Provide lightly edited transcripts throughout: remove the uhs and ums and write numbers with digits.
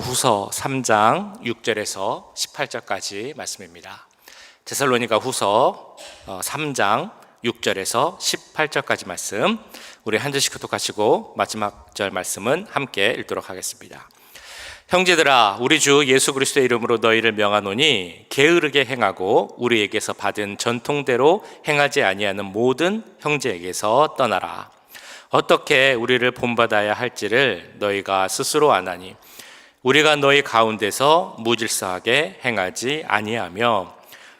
후서 3장 6절에서 18절까지 말씀입니다. 데살로니가 후서 3장 6절에서 18절까지 말씀, 우리 한 절씩 교독하시고 마지막 절 말씀은 함께 읽도록 하겠습니다. 형제들아, 우리 주 예수 그리스도의 이름으로 너희를 명하노니 게으르게 행하고 우리에게서 받은 전통대로 행하지 아니하는 모든 형제에게서 떠나라. 어떻게 우리를 본받아야 할지를 너희가 스스로 아나니 우리가 너희 가운데서 무질서하게 행하지 아니하며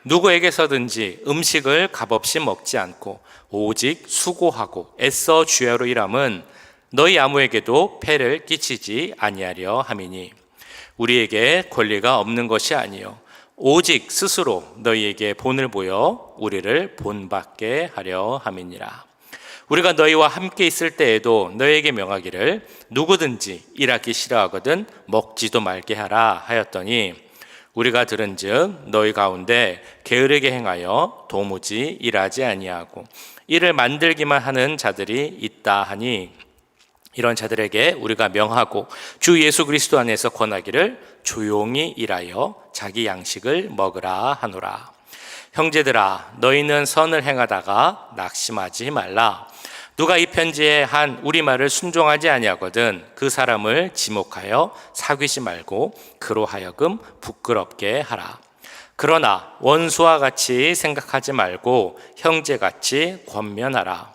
누구에게서든지 음식을 값없이 먹지 않고 오직 수고하고 애써 주야로 일함은 너희 아무에게도 폐를 끼치지 아니하려 함이니 우리에게 권리가 없는 것이 아니요 오직 스스로 너희에게 본을 보여 우리를 본받게 하려 함이니라. 우리가 너희와 함께 있을 때에도 너희에게 명하기를 누구든지 일하기 싫어하거든 먹지도 말게 하라 하였더니 우리가 들은즉 너희 가운데 게으르게 행하여 도무지 일하지 아니하고 이를 만들기만 하는 자들이 있다 하니 이런 자들에게 우리가 명하고 주 예수 그리스도 안에서 권하기를 조용히 일하여 자기 양식을 먹으라 하노라. 형제들아, 너희는 선을 행하다가 낙심하지 말라. 누가 이 편지에 한 우리말을 순종하지 아니하거든 그 사람을 지목하여 사귀지 말고 그로 하여금 부끄럽게 하라. 그러나 원수와 같이 생각하지 말고 형제같이 권면하라.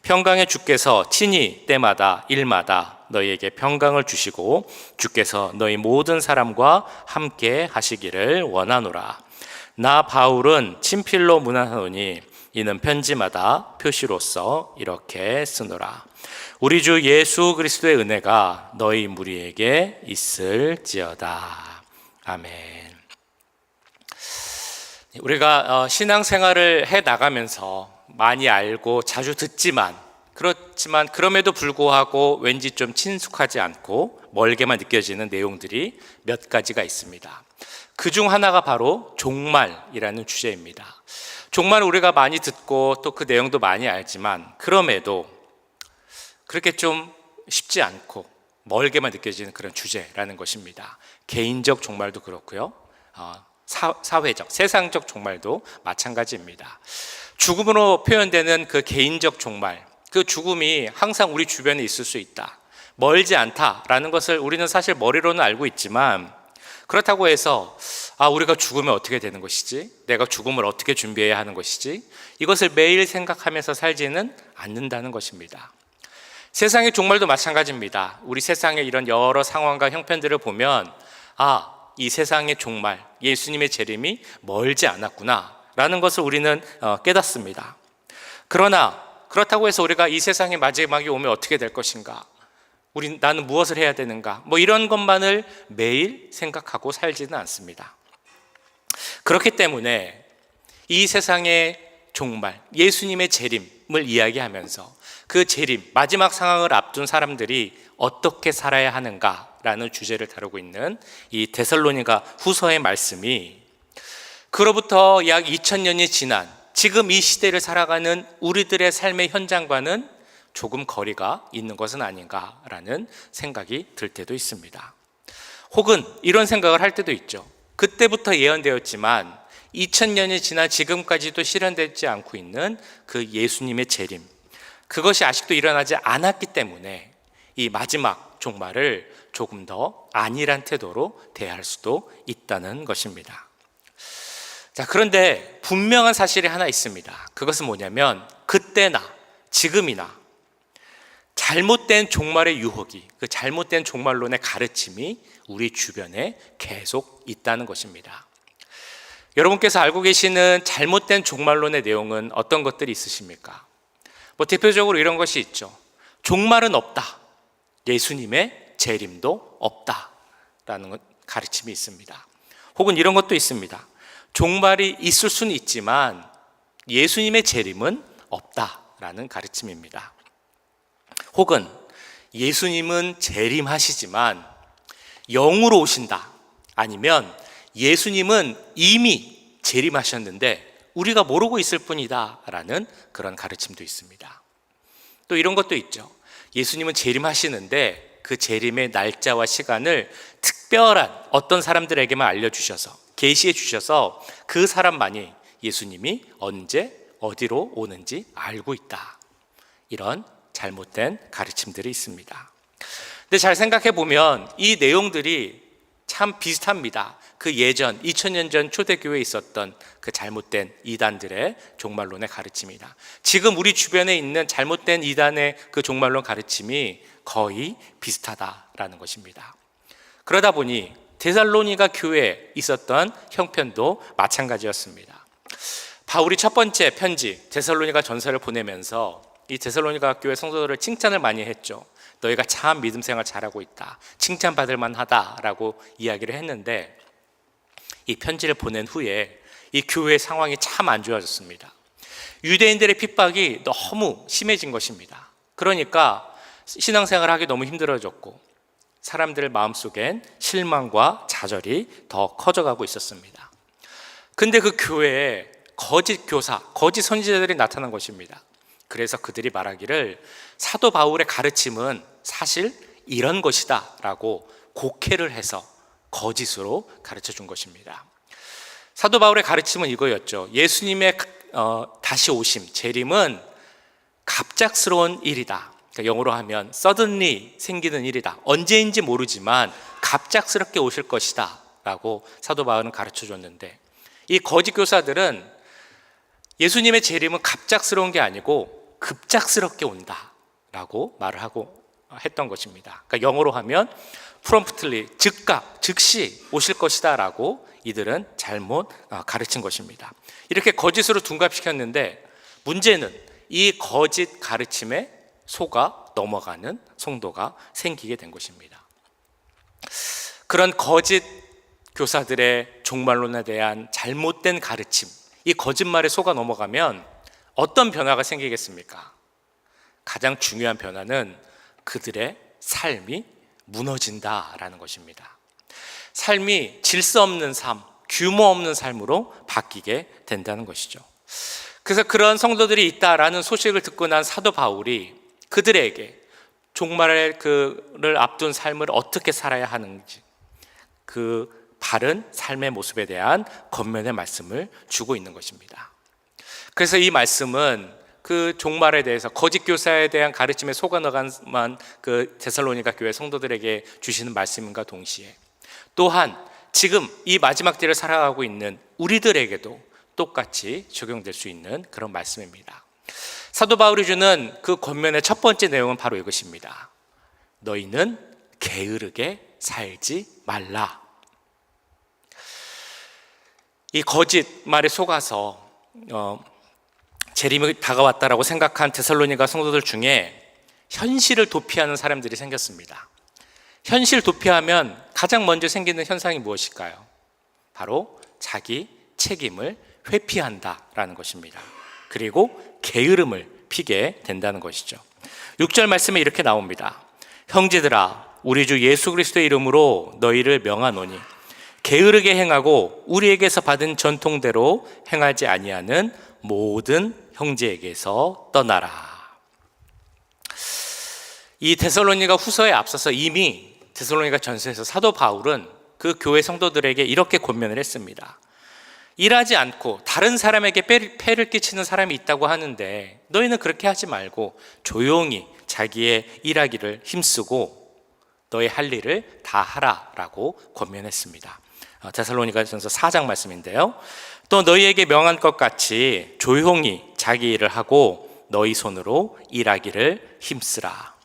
평강의 주께서 친히 때마다 일마다 너희에게 평강을 주시고 주께서 너희 모든 사람과 함께 하시기를 원하노라. 나 바울은 친필로 문안하노니 이는 편지마다 표시로서 이렇게 쓰노라. 우리 주 예수 그리스도의 은혜가 너희 무리에게 있을지어다. 아멘. 우리가 신앙생활을 해 나가면서 많이 알고 자주 듣지만 그렇지만 그럼에도 불구하고 왠지 좀 친숙하지 않고 멀게만 느껴지는 내용들이 몇 가지가 있습니다. 그중 하나가 바로 종말이라는 주제입니다. 종말을 우리가 많이 듣고 또 그 내용도 많이 알지만 그럼에도 그렇게 좀 쉽지 않고 멀게만 느껴지는 그런 주제라는 것입니다. 개인적 종말도 그렇고요, 사회적, 세상적 종말도 마찬가지입니다. 죽음으로 표현되는 그 개인적 종말, 그 죽음이 항상 우리 주변에 있을 수 있다, 멀지 않다라는 것을 우리는 사실 머리로는 알고 있지만 그렇다고 해서 우리가 죽으면 어떻게 되는 것이지? 내가 죽음을 어떻게 준비해야 하는 것이지? 이것을 매일 생각하면서 살지는 않는다는 것입니다. 세상의 종말도 마찬가지입니다. 우리 세상의 이런 여러 상황과 형편들을 보면 이 세상의 종말, 예수님의 재림이 멀지 않았구나 라는 것을 우리는 깨닫습니다. 그러나 그렇다고 해서 우리가 이 세상의 마지막이 오면 어떻게 될 것인가? 나는 무엇을 해야 되는가? 이런 것만을 매일 생각하고 살지는 않습니다. 그렇기 때문에 이 세상의 종말, 예수님의 재림을 이야기하면서 그 재림, 마지막 상황을 앞둔 사람들이 어떻게 살아야 하는가라는 주제를 다루고 있는 이 데살로니가 후서의 말씀이 그로부터 약 2000년이 지난 지금 이 시대를 살아가는 우리들의 삶의 현장과는 조금 거리가 있는 것은 아닌가라는 생각이 들 때도 있습니다. 혹은 이런 생각을 할 때도 있죠. 그때부터 예언되었지만 2000년이 지나 지금까지도 실현되지 않고 있는 그 예수님의 재림, 그것이 아직도 일어나지 않았기 때문에 이 마지막 종말을 조금 더 안일한 태도로 대할 수도 있다는 것입니다. 그런데 분명한 사실이 하나 있습니다. 그것은 뭐냐면 그때나 지금이나 잘못된 종말의 유혹이, 그 잘못된 종말론의 가르침이 우리 주변에 계속 있다는 것입니다. 여러분께서 알고 계시는 잘못된 종말론의 내용은 어떤 것들이 있으십니까? 대표적으로 이런 것이 있죠. 종말은 없다. 예수님의 재림도 없다라는 가르침이 있습니다. 혹은 이런 것도 있습니다. 종말이 있을 수는 있지만 예수님의 재림은 없다라는 가르침입니다. 혹은 예수님은 재림하시지만 영으로 오신다. 아니면 예수님은 이미 재림하셨는데 우리가 모르고 있을 뿐이다 라는 그런 가르침도 있습니다. 또 이런 것도 있죠. 예수님은 재림하시는데 그 재림의 날짜와 시간을 특별히 특별한 어떤 사람들에게만 알려주셔서 계시해 주셔서 그 사람만이 예수님이 언제 어디로 오는지 알고 있다. 이런 잘못된 가르침들이 있습니다. 근데 잘 생각해 보면 이 내용들이 참 비슷합니다. 그 예전 2000년 전 초대교회에 있었던 그 잘못된 이단들의 종말론의 가르침이다. 지금 우리 주변에 있는 잘못된 이단의 그 종말론 가르침이 거의 비슷하다라는 것입니다. 그러다 보니 데살로니가 교회에 있었던 형편도 마찬가지였습니다. 바울이 첫 번째 편지 데살로니가 전서를 보내면서 이 데살로니가 교회 성도들을 칭찬을 많이 했죠. 너희가 참 믿음 생활 잘하고 있다, 칭찬받을 만하다라고 이야기를 했는데, 이 편지를 보낸 후에 이 교회의 상황이 참 안 좋아졌습니다. 유대인들의 핍박이 너무 심해진 것입니다. 그러니까 신앙생활을 하기 너무 힘들어졌고 사람들 마음속엔 실망과 좌절이 더 커져가고 있었습니다. 근데 그 교회에 거짓 교사, 거짓 선지자들이 나타난 것입니다. 그래서 그들이 말하기를 사도 바울의 가르침은 사실 이런 것이다 라고 곡해를 해서 거짓으로 가르쳐 준 것입니다. 사도 바울의 가르침은 이거였죠. 예수님의 다시 오심, 재림은 갑작스러운 일이다. 그러니까 영어로 하면 suddenly 생기는 일이다. 언제인지 모르지만 갑작스럽게 오실 것이다 라고 사도 바울은 가르쳐 줬는데, 이 거짓 교사들은 예수님의 재림은 갑작스러운 게 아니고 급작스럽게 온다 라고 말을 하고 했던 것입니다. 그러니까 영어로 하면 promptly, 즉각, 즉시 오실 것이다 라고 이들은 잘못 가르친 것입니다. 이렇게 거짓으로 둔갑시켰는데 문제는 이 거짓 가르침에 속아 넘어가는 성도가 생기게 된 것입니다. 그런 거짓 교사들의 종말론에 대한 잘못된 가르침, 이 거짓말에 속아 넘어가면 어떤 변화가 생기겠습니까? 가장 중요한 변화는 그들의 삶이 무너진다라는 것입니다. 삶이 질서 없는 삶, 규모 없는 삶으로 바뀌게 된다는 것이죠. 그래서 그런 성도들이 있다라는 소식을 듣고 난 사도 바울이 그들에게 종말을 앞둔 삶을 어떻게 살아야 하는지, 그 바른 삶의 모습에 대한 권면의 말씀을 주고 있는 것입니다. 그래서 이 말씀은 그 종말에 대해서 거짓 교사에 대한 가르침에 속아나간 그 데살로니가 교회 성도들에게 주시는 말씀과 동시에 또한 지금 이 마지막 때를 살아가고 있는 우리들에게도 똑같이 적용될 수 있는 그런 말씀입니다. 사도 바울이 주는 그 권면의 첫 번째 내용은 바로 이것입니다. 너희는 게으르게 살지 말라. 이 거짓말에 속아서 재림이 다가왔다라고 생각한 데살로니가 성도들 중에 현실을 도피하는 사람들이 생겼습니다. 현실 도피하면 가장 먼저 생기는 현상이 무엇일까요? 바로 자기 책임을 회피한다라는 것입니다. 그리고 게으름을 피게 된다는 것이죠. 6절 말씀에 이렇게 나옵니다. 형제들아, 우리 주 예수 그리스도의 이름으로 너희를 명하노니 게으르게 행하고 우리에게서 받은 전통대로 행하지 아니하는 모든 형제에게서 떠나라. 이 데살로니가 후서에 앞서서 이미 데살로니가 전서에서 사도 바울은 그 교회 성도들에게 이렇게 권면을 했습니다. 일하지 않고 다른 사람에게 폐를 끼치는 사람이 있다고 하는데 너희는 그렇게 하지 말고 조용히 자기의 일하기를 힘쓰고 너의 할 일을 다 하라라고 권면했습니다. 데살로니가전서 4장 말씀인데요. 또 너희에게 명한 것 같이 조용히 자기 일을 하고 너희 손으로 일하기를 힘쓰라.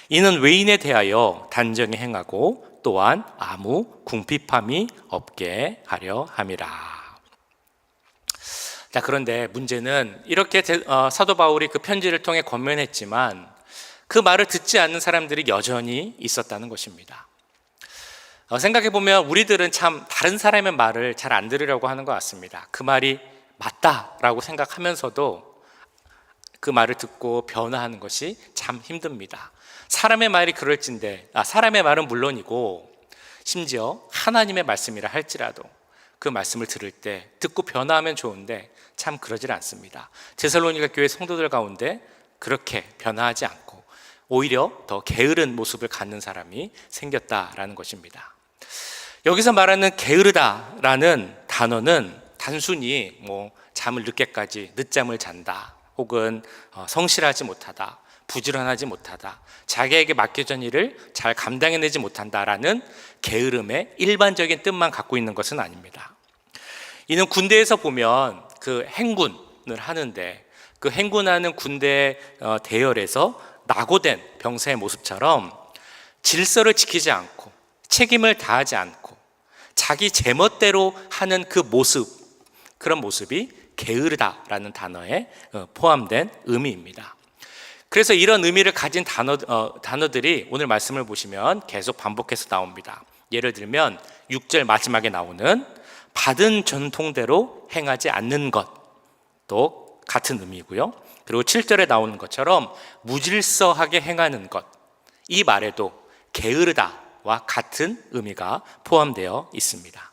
이는 외인에 대하여 단정히 행하고 또한 아무 궁핍함이 없게 하려 함이라. 자, 그런데 문제는 이렇게 사도 바울이 그 편지를 통해 권면했지만 그 말을 듣지 않는 사람들이 여전히 있었다는 것입니다. 생각해보면 우리들은 참 다른 사람의 말을 잘 안 들으려고 하는 것 같습니다. 그 말이 맞다라고 생각하면서도 그 말을 듣고 변화하는 것이 참 힘듭니다. 사람의 말이 그럴진데, 사람의 말은 물론이고 심지어 하나님의 말씀이라 할지라도 그 말씀을 들을 때 듣고 변화하면 좋은데 참 그러질 않습니다. 데살로니가 교회 성도들 가운데 그렇게 변화하지 않고 오히려 더 게으른 모습을 갖는 사람이 생겼다라는 것입니다. 여기서 말하는 게으르다라는 단어는 단순히 잠을 늦게까지 늦잠을 잔다, 혹은 성실하지 못하다, 부지런하지 못하다, 자기에게 맡겨진 일을 잘 감당해내지 못한다라는 게으름의 일반적인 뜻만 갖고 있는 것은 아닙니다. 이는 군대에서 보면 그 행군을 하는데, 그 행군하는 군대 대열에서 낙오된 병사의 모습처럼 질서를 지키지 않고 책임을 다하지 않고 자기 제멋대로 하는 그 모습, 그런 모습이 게으르다라는 단어에 포함된 의미입니다. 그래서 이런 의미를 가진 단어들이 오늘 말씀을 보시면 계속 반복해서 나옵니다. 예를 들면 6절 마지막에 나오는 받은 전통대로 행하지 않는 것도 같은 의미고요. 그리고 7절에 나오는 것처럼 무질서하게 행하는 것, 이 말에도 게으르다와 같은 의미가 포함되어 있습니다.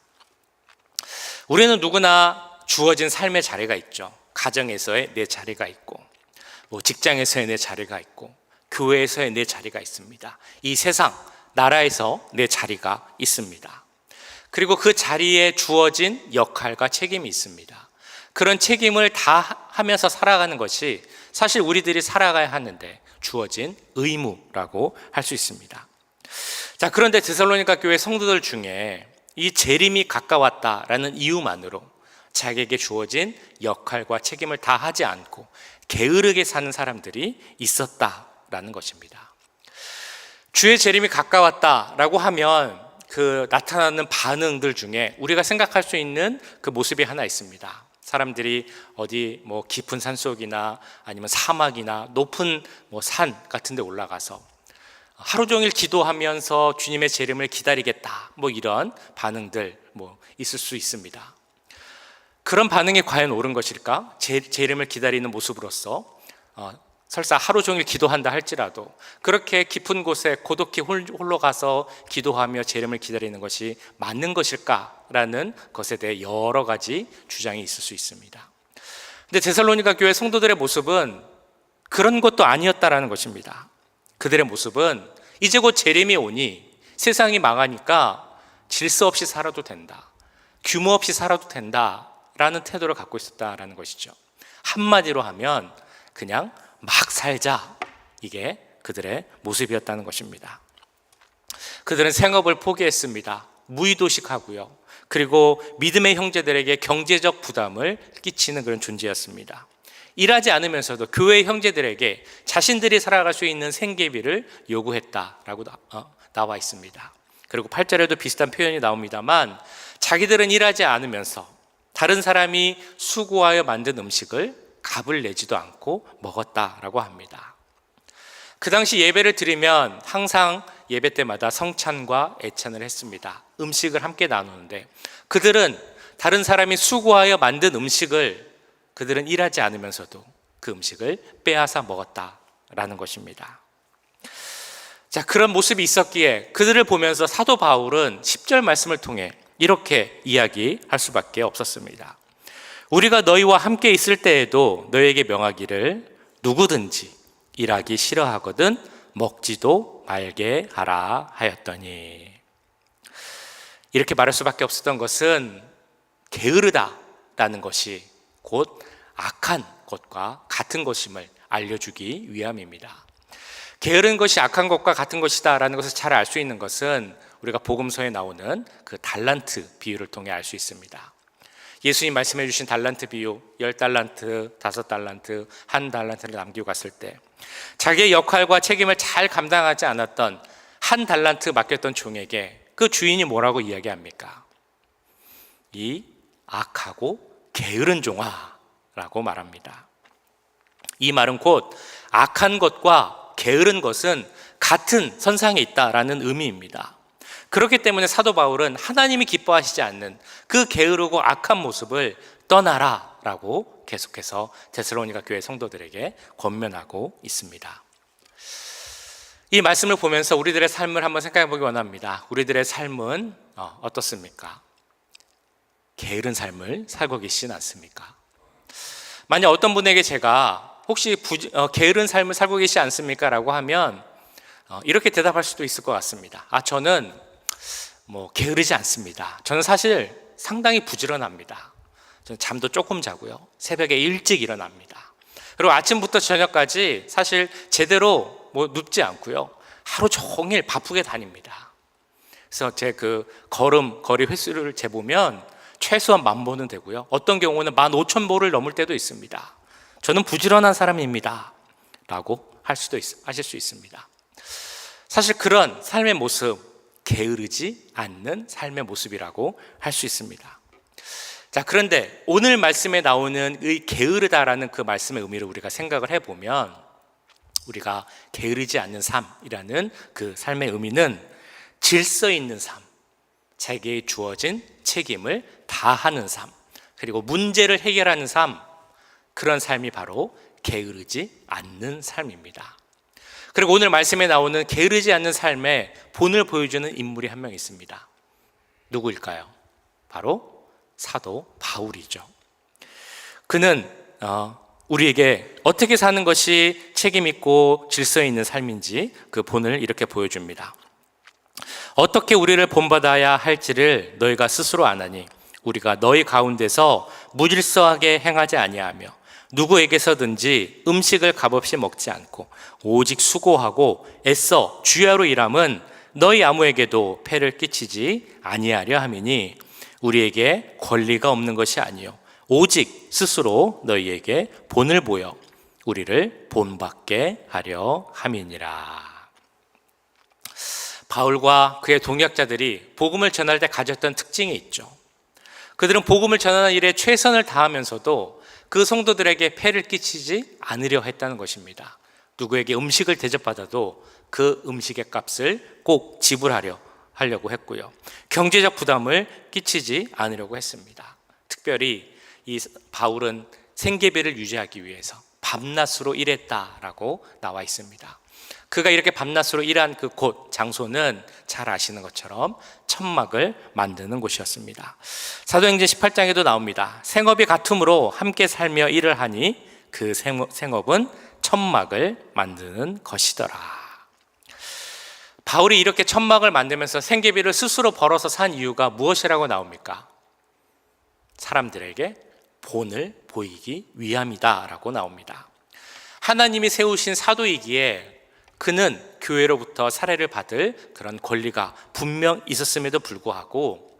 우리는 누구나 주어진 삶의 자리가 있죠. 가정에서의 내 자리가 있고, 직장에서의 내 자리가 있고, 교회에서의 내 자리가 있습니다. 이 세상, 나라에서 내 자리가 있습니다. 그리고 그 자리에 주어진 역할과 책임이 있습니다. 그런 책임을 다 하면서 살아가는 것이 사실 우리들이 살아가야 하는데 주어진 의무라고 할 수 있습니다. 자, 그런데 데살로니가 교회 성도들 중에 이 재림이 가까웠다라는 이유만으로 자기에게 주어진 역할과 책임을 다 하지 않고 게으르게 사는 사람들이 있었다라는 것입니다. 주의 재림이 가까웠다라고 하면 그 나타나는 반응들 중에 우리가 생각할 수 있는 그 모습이 하나 있습니다. 사람들이 어디 깊은 산속이나 아니면 사막이나 높은 산 같은 데 올라가서 하루 종일 기도하면서 주님의 재림을 기다리겠다, 이런 반응들 있을 수 있습니다. 그런 반응이 과연 옳은 것일까? 재림을 기다리는 모습으로서 설사 하루 종일 기도한다 할지라도 그렇게 깊은 곳에 고독히 홀로 가서 기도하며 재림을 기다리는 것이 맞는 것일까라는 것에 대해 여러 가지 주장이 있을 수 있습니다. 근데 데살로니가 교회 성도들의 모습은 그런 것도 아니었다라는 것입니다. 그들의 모습은 이제 곧 재림이 오니 세상이 망하니까 질서 없이 살아도 된다, 규모 없이 살아도 된다라는 태도를 갖고 있었다라는 것이죠. 한마디로 하면 그냥 막 살자, 이게 그들의 모습이었다는 것입니다. 그들은 생업을 포기했습니다. 무의도식하고요. 그리고 믿음의 형제들에게 경제적 부담을 끼치는 그런 존재였습니다. 일하지 않으면서도 교회의 형제들에게 자신들이 살아갈 수 있는 생계비를 요구했다라고 나와 있습니다. 그리고 8절에도 비슷한 표현이 나옵니다만, 자기들은 일하지 않으면서 다른 사람이 수고하여 만든 음식을 값을 내지도 않고 먹었다라고 합니다. 그 당시 예배를 드리면 항상 예배 때마다 성찬과 애찬을 했습니다. 음식을 함께 나누는데 그들은 다른 사람이 수고하여 만든 음식을 그들은 일하지 않으면서도 그 음식을 빼앗아 먹었다라는 것입니다. 자, 그런 모습이 있었기에 그들을 보면서 사도 바울은 10절 말씀을 통해 이렇게 이야기할 수밖에 없었습니다. 우리가 너희와 함께 있을 때에도 너희에게 명하기를 누구든지 일하기 싫어하거든 먹지도 말게 하라 하였더니, 이렇게 말할 수밖에 없었던 것은 게으르다라는 것이 곧 악한 것과 같은 것임을 알려주기 위함입니다. 게으른 것이 악한 것과 같은 것이다라는 것을 잘 알 수 있는 것은 우리가 복음서에 나오는 그 달란트 비유를 통해 알 수 있습니다. 예수님 말씀해 주신 달란트 비유, 10달란트, 5달란트, 1달란트를 남기고 갔을 때 자기의 역할과 책임을 잘 감당하지 않았던 1달란트 맡겼던 종에게 그 주인이 뭐라고 이야기합니까? 이 악하고 게으른 종아 라고 말합니다. 이 말은 곧 악한 것과 게으른 것은 같은 선상에 있다라는 의미입니다. 그렇기 때문에 사도 바울은 하나님이 기뻐하시지 않는 그 게으르고 악한 모습을 떠나라 라고 계속해서 데살로니가 교회 성도들에게 권면하고 있습니다. 이 말씀을 보면서 우리들의 삶을 한번 생각해 보기 원합니다. 우리들의 삶은 어떻습니까? 게으른 삶을 살고 계시진 않습니까? 만약 어떤 분에게 제가 혹시 게으른 삶을 살고 계시지 않습니까? 라고 하면 이렇게 대답할 수도 있을 것 같습니다. 저는 게으르지 않습니다. 저는 사실 상당히 부지런합니다. 저는 잠도 조금 자고요. 새벽에 일찍 일어납니다. 그리고 아침부터 저녁까지 사실 제대로 눕지 않고요. 하루 종일 바쁘게 다닙니다. 그래서 제 거리 횟수를 재보면 최소한 10,000보는 되고요. 어떤 경우는 15,000보를 넘을 때도 있습니다. 저는 부지런한 사람입니다. 라고 하실 수 있습니다. 사실 그런 삶의 모습, 게으르지 않는 삶의 모습이라고 할 수 있습니다. 자, 그런데 오늘 말씀에 나오는 이 게으르다라는 그 말씀의 의미를 우리가 생각을 해보면, 우리가 게으르지 않는 삶이라는 그 삶의 의미는 질서 있는 삶, 자기에게 주어진 책임을 다하는 삶, 그리고 문제를 해결하는 삶, 그런 삶이 바로 게으르지 않는 삶입니다. 그리고 오늘 말씀에 나오는 게으르지 않는 삶의 본을 보여주는 인물이 한 명 있습니다. 누구일까요? 바로 사도 바울이죠. 그는 우리에게 어떻게 사는 것이 책임 있고 질서 있는 삶인지 그 본을 이렇게 보여줍니다. 어떻게 우리를 본받아야 할지를 너희가 스스로 아나니 우리가 너희 가운데서 무질서하게 행하지 아니하며 누구에게서든지 음식을 값없이 먹지 않고 오직 수고하고 애써 주야로 일함은 너희 아무에게도 폐를 끼치지 아니하려 함이니 우리에게 권리가 없는 것이 아니요 오직 스스로 너희에게 본을 보여 우리를 본받게 하려 함이니라. 바울과 그의 동역자들이 복음을 전할 때 가졌던 특징이 있죠. 그들은 복음을 전하는 일에 최선을 다하면서도 그 성도들에게 폐를 끼치지 않으려 했다는 것입니다. 누구에게 음식을 대접받아도 그 음식의 값을 꼭 지불하려고 했고요. 경제적 부담을 끼치지 않으려고 했습니다. 특별히 이 바울은 생계비를 유지하기 위해서 밤낮으로 일했다라고 나와 있습니다. 그가 이렇게 밤낮으로 일한 그 곳, 장소는 잘 아시는 것처럼 천막을 만드는 곳이었습니다. 사도행전 18장에도 나옵니다. 생업이 같음으로 함께 살며 일을 하니 그 생업은 천막을 만드는 것이더라. 바울이 이렇게 천막을 만들면서 생계비를 스스로 벌어서 산 이유가 무엇이라고 나옵니까? 사람들에게 본을 보이기 위함이다라고 나옵니다. 하나님이 세우신 사도이기에 그는 교회로부터 사례를 받을 그런 권리가 분명 있었음에도 불구하고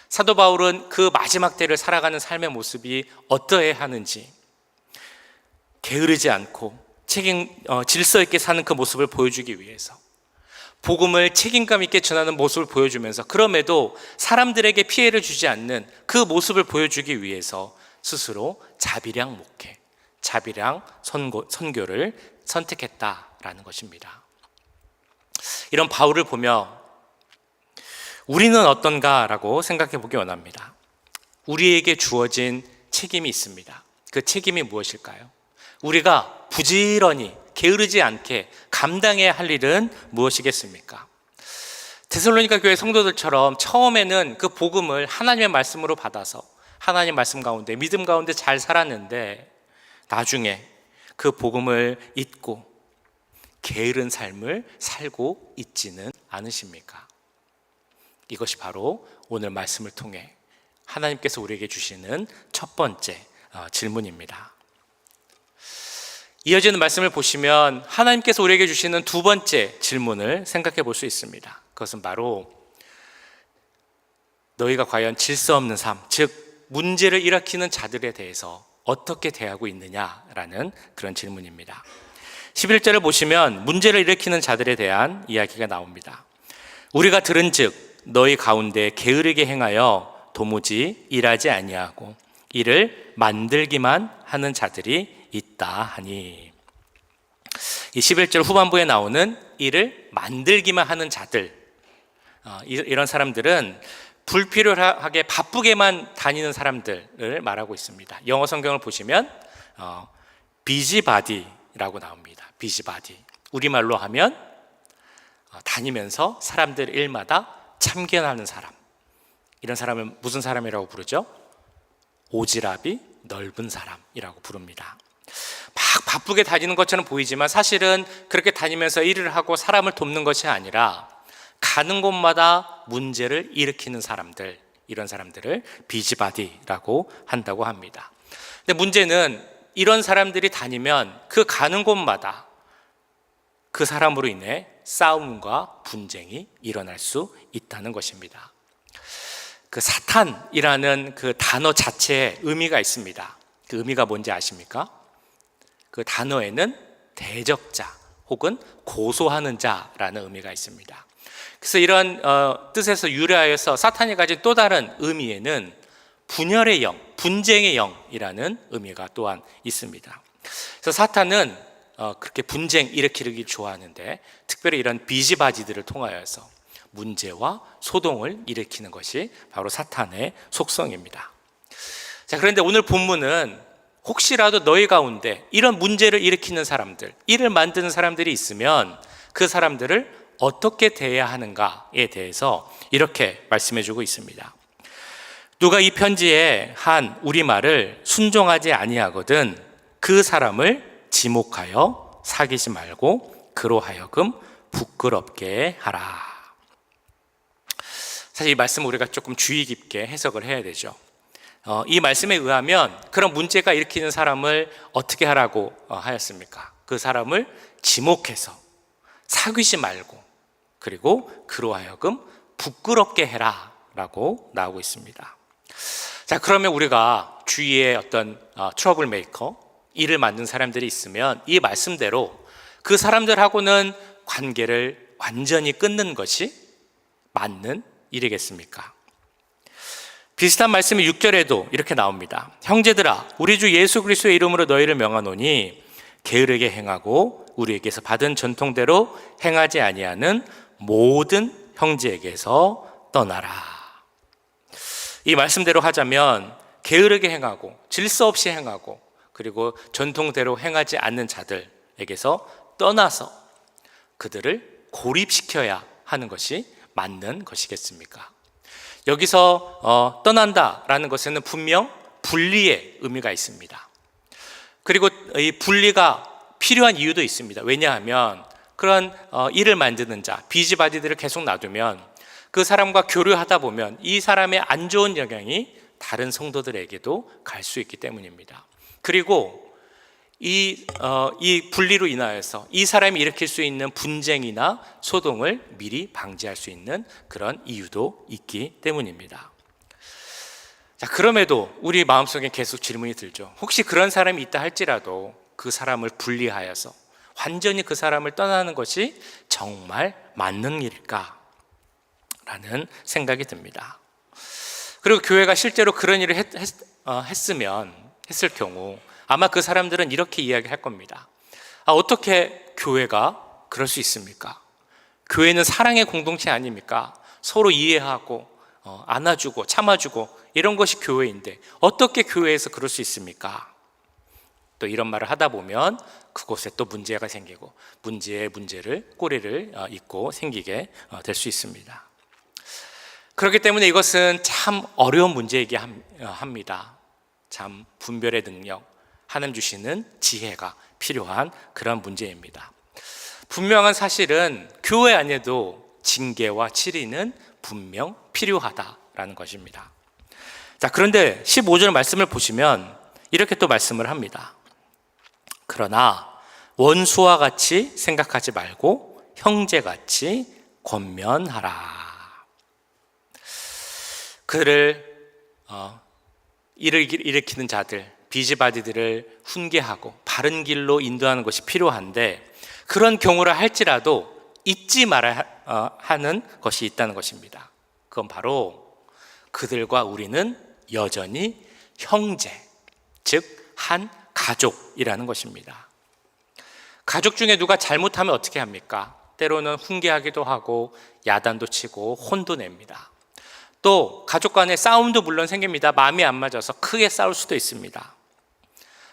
사도 바울은 그 마지막 때를 살아가는 삶의 모습이 어떠해야 하는지 게으르지 않고 질서 있게 사는 그 모습을 보여주기 위해서 복음을 책임감 있게 전하는 모습을 보여주면서 그럼에도 사람들에게 피해를 주지 않는 그 모습을 보여주기 위해서 스스로 자비량 목회, 자비량 선교를 선택했다라는 것입니다. 이런 바울을 보며 우리는 어떤가라고 생각해 보기 원합니다. 우리에게 주어진 책임이 있습니다. 그 책임이 무엇일까요? 우리가 부지런히 게으르지 않게 감당해야 할 일은 무엇이겠습니까? 데살로니가 교회 성도들처럼 처음에는 그 복음을 하나님의 말씀으로 받아서 하나님 말씀 가운데 믿음 가운데 잘 살았는데 나중에 그 복음을 잊고 게으른 삶을 살고 있지는 않으십니까? 이것이 바로 오늘 말씀을 통해 하나님께서 우리에게 주시는 첫 번째 질문입니다. 이어지는 말씀을 보시면 하나님께서 우리에게 주시는 두 번째 질문을 생각해 볼 수 있습니다. 그것은 바로 너희가 과연 질서 없는 삶, 즉 문제를 일으키는 자들에 대해서 어떻게 대하고 있느냐라는 그런 질문입니다. 11절을 보시면 문제를 일으키는 자들에 대한 이야기가 나옵니다. 우리가 들은즉 너희 가운데 게으르게 행하여 도무지 일하지 아니하고 이를 만들기만 하는 자들이 있다 하니, 이 11절 후반부에 나오는 이를 만들기만 하는 자들, 이런 사람들은 불필요하게 바쁘게만 다니는 사람들을 말하고 있습니다. 영어 성경을 보시면 비지바디라고 나옵니다. 비지바디, 우리말로 하면 다니면서 사람들 일마다 참견하는 사람. 이런 사람은 무슨 사람이라고 부르죠? 오지랖이 넓은 사람이라고 부릅니다. 막 바쁘게 다니는 것처럼 보이지만 사실은 그렇게 다니면서 일을 하고 사람을 돕는 것이 아니라 가는 곳마다 문제를 일으키는 사람들, 이런 사람들을 비지바디라고 한다고 합니다. 근데 문제는 이런 사람들이 다니면 그 가는 곳마다 그 사람으로 인해 싸움과 분쟁이 일어날 수 있다는 것입니다. 그 사탄이라는 그 단어 자체에 의미가 있습니다. 그 의미가 뭔지 아십니까? 그 단어에는 대적자 혹은 고소하는 자라는 의미가 있습니다. 그래서 이런 뜻에서 유래하여서 사탄이 가진 또 다른 의미에는 분열의 영, 분쟁의 영이라는 의미가 또한 있습니다. 그래서 사탄은 그렇게 분쟁 일으키기 좋아하는데 특별히 이런 비지바지들을 통하여서 문제와 소동을 일으키는 것이 바로 사탄의 속성입니다. 자, 그런데 오늘 본문은 혹시라도 너희 가운데 이런 문제를 일으키는 사람들, 일을 만드는 사람들이 있으면 그 사람들을 어떻게 대해야 하는가에 대해서 이렇게 말씀해 주고 있습니다. 누가 이 편지에 한 우리말을 순종하지 아니하거든 그 사람을 지목하여 사귀지 말고 그로 하여금 부끄럽게 하라. 사실 이 말씀을 우리가 조금 주의 깊게 해석을 해야 되죠. 이 말씀에 의하면 그런 문제가 일으키는 사람을 어떻게 하라고 하였습니까? 그 사람을 지목해서 사귀지 말고 그리고 그로 하여금 부끄럽게 해라 라고 나오고 있습니다. 자, 그러면 우리가 주위에 어떤 트러블 메이커, 일을 만든 사람들이 있으면 이 말씀대로 그 사람들하고는 관계를 완전히 끊는 것이 맞는 일이겠습니까? 비슷한 말씀이 6절에도 이렇게 나옵니다. 형제들아, 우리 주 예수 그리스도의 이름으로 너희를 명하노니 게으르게 행하고 우리에게서 받은 전통대로 행하지 아니하는 모든 형제에게서 떠나라. 이 말씀대로 하자면 게으르게 행하고 질서 없이 행하고 그리고 전통대로 행하지 않는 자들에게서 떠나서 그들을 고립시켜야 하는 것이 맞는 것이겠습니까? 여기서 떠난다라는 것에는 분명 분리의 의미가 있습니다. 그리고 이 분리가 필요한 이유도 있습니다. 왜냐하면 그런 일을 만드는 자, 비지바디들을 계속 놔두면 그 사람과 교류하다 보면 이 사람의 안 좋은 영향이 다른 성도들에게도 갈 수 있기 때문입니다. 그리고 이 분리로 인하여서 이 사람이 일으킬 수 있는 분쟁이나 소동을 미리 방지할 수 있는 그런 이유도 있기 때문입니다. 자, 그럼에도 우리 마음속에 계속 질문이 들죠. 혹시 그런 사람이 있다 할지라도 그 사람을 분리하여서 완전히 그 사람을 떠나는 것이 정말 맞는 일일까? 라는 생각이 듭니다. 그리고 교회가 실제로 그런 일을 했을 경우 아마 그 사람들은 이렇게 이야기할 겁니다. 어떻게 교회가 그럴 수 있습니까? 교회는 사랑의 공동체 아닙니까? 서로 이해하고 안아주고 참아주고 이런 것이 교회인데 어떻게 교회에서 그럴 수 있습니까? 또 이런 말을 하다 보면 그곳에 또 문제가 생기고 문제를 꼬리를 잇고 생기게 될 수 있습니다. 그렇기 때문에 이것은 참 어려운 문제이기 합니다. 참 분별의 능력, 하나님 주시는 지혜가 필요한 그런 문제입니다. 분명한 사실은 교회 안에도 징계와 치리는 분명 필요하다라는 것입니다. 자, 그런데 15절 말씀을 보시면 이렇게 또 말씀을 합니다. 그러나 원수와 같이 생각하지 말고 형제같이 권면하라. 그를 일을 일으키는 자들, 비지바디들을 훈계하고 바른 길로 인도하는 것이 필요한데 그런 경우를 할지라도 잊지 말아야 하는 것이 있다는 것입니다. 그건 바로 그들과 우리는 여전히 형제, 즉 한 가족이라는 것입니다. 가족 중에 누가 잘못하면 어떻게 합니까? 때로는 훈계하기도 하고 야단도 치고 혼도 냅니다. 또 가족 간의 싸움도 물론 생깁니다. 마음이 안 맞아서 크게 싸울 수도 있습니다.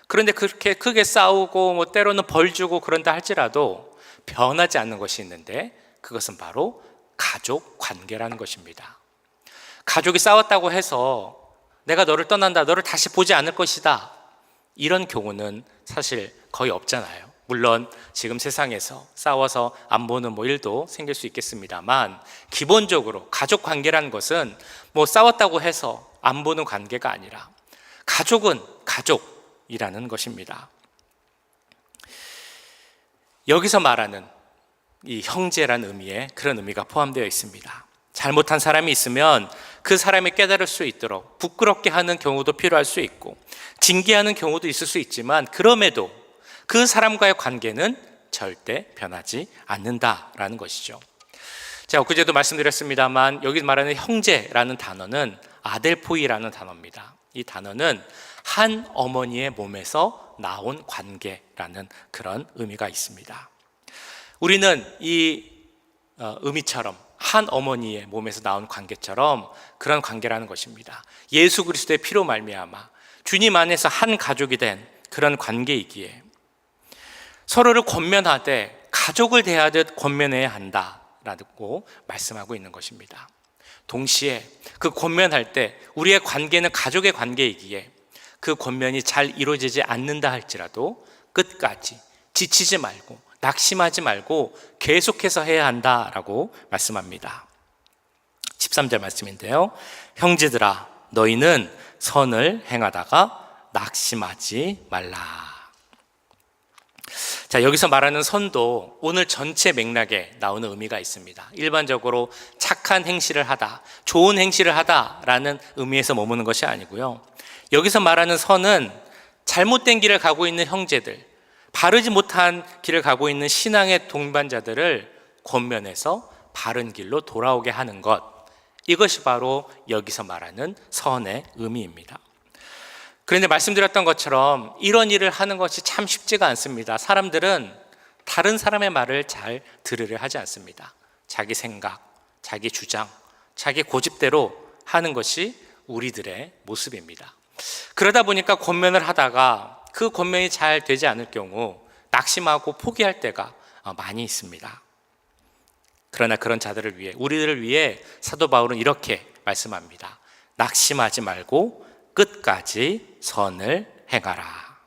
그런데 그렇게 크게 싸우고 때로는 벌 주고 그런다 할지라도 변하지 않는 것이 있는데 그것은 바로 가족 관계라는 것입니다. 가족이 싸웠다고 해서 내가 너를 떠난다, 너를 다시 보지 않을 것이다, 이런 경우는 사실 거의 없잖아요. 물론 지금 세상에서 싸워서 안 보는 일도 생길 수 있겠습니다만, 기본적으로 가족 관계라는 것은 싸웠다고 해서 안 보는 관계가 아니라 가족은 가족이라는 것입니다. 여기서 말하는 이 형제라는 의미에 그런 의미가 포함되어 있습니다. 잘못한 사람이 있으면 그 사람이 깨달을 수 있도록 부끄럽게 하는 경우도 필요할 수 있고 징계하는 경우도 있을 수 있지만, 그럼에도 그 사람과의 관계는 절대 변하지 않는다라는 것이죠. 제가 엊그제도 말씀드렸습니다만, 여기 말하는 형제라는 단어는 아델포이라는 단어입니다. 이 단어는 한 어머니의 몸에서 나온 관계라는 그런 의미가 있습니다. 우리는 이 의미처럼 한 어머니의 몸에서 나온 관계처럼 그런 관계라는 것입니다. 예수 그리스도의 피로 말미암아 주님 안에서 한 가족이 된 그런 관계이기에 서로를 권면하되 가족을 대하듯 권면해야 한다라고 말씀하고 있는 것입니다. 동시에 그 권면할 때 우리의 관계는 가족의 관계이기에 그 권면이 잘 이루어지지 않는다 할지라도 끝까지 지치지 말고 낙심하지 말고 계속해서 해야 한다라고 말씀합니다. 13절 말씀인데요, 형제들아 너희는 선을 행하다가 낙심하지 말라. 자, 여기서 말하는 선도 오늘 전체 맥락에 나오는 의미가 있습니다. 일반적으로 착한 행실을 하다, 좋은 행실을 하다라는 의미에서 머무는 것이 아니고요, 여기서 말하는 선은 잘못된 길을 가고 있는 형제들, 바르지 못한 길을 가고 있는 신앙의 동반자들을 권면해서 바른 길로 돌아오게 하는 것, 이것이 바로 여기서 말하는 선의 의미입니다. 그런데 말씀드렸던 것처럼 이런 일을 하는 것이 참 쉽지가 않습니다. 사람들은 다른 사람의 말을 잘 들으려 하지 않습니다. 자기 생각, 자기 주장, 자기 고집대로 하는 것이 우리들의 모습입니다. 그러다 보니까 권면을 하다가 그 권면이 잘 되지 않을 경우 낙심하고 포기할 때가 많이 있습니다. 그러나 그런 자들을 위해, 우리들을 위해 사도 바울은 이렇게 말씀합니다. 낙심하지 말고 끝까지 선을 행하라.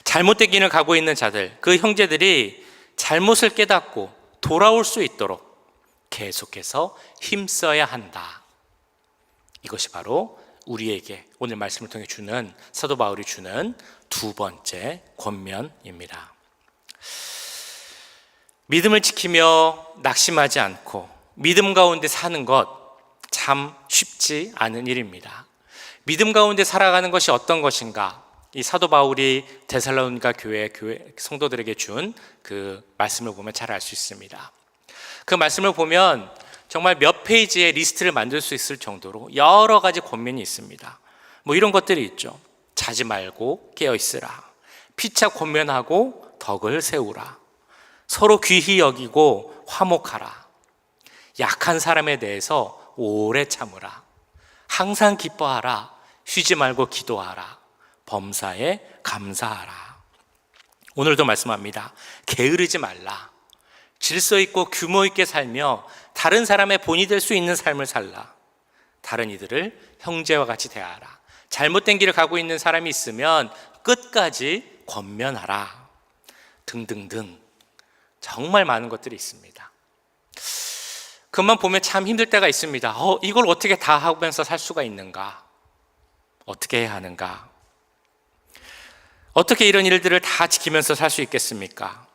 잘못된 길을 가고 있는 자들, 그 형제들이 잘못을 깨닫고 돌아올 수 있도록 계속해서 힘써야 한다. 이것이 바로 우리에게 오늘 말씀을 통해 주는, 사도 바울이 주는 두 번째 권면입니다. 믿음을 지키며 낙심하지 않고 믿음 가운데 사는 것 참 쉽지 않은 일입니다. 믿음 가운데 살아가는 것이 어떤 것인가? 이 사도 바울이 데살로니가 교회 성도들에게 준 그 말씀을 보면 잘 알 수 있습니다. 그 말씀을 보면 정말 몇 페이지의 리스트를 만들 수 있을 정도로 여러 가지 권면이 있습니다. 이런 것들이 있죠. 자지 말고 깨어 있으라. 피차 권면하고 덕을 세우라. 서로 귀히 여기고 화목하라. 약한 사람에 대해서 오래 참으라. 항상 기뻐하라. 쉬지 말고 기도하라. 범사에 감사하라. 오늘도 말씀합니다. 게으르지 말라. 질서 있고 규모 있게 살며 다른 사람의 본이 될 수 있는 삶을 살라. 다른 이들을 형제와 같이 대하라. 잘못된 길을 가고 있는 사람이 있으면 끝까지 권면하라. 등등등 정말 많은 것들이 있습니다. 그것만 보면 참 힘들 때가 있습니다. 이걸 어떻게 다 하면서 살 수가 있는가? 어떻게 해야 하는가? 어떻게 이런 일들을 다 지키면서 살 수 있겠습니까?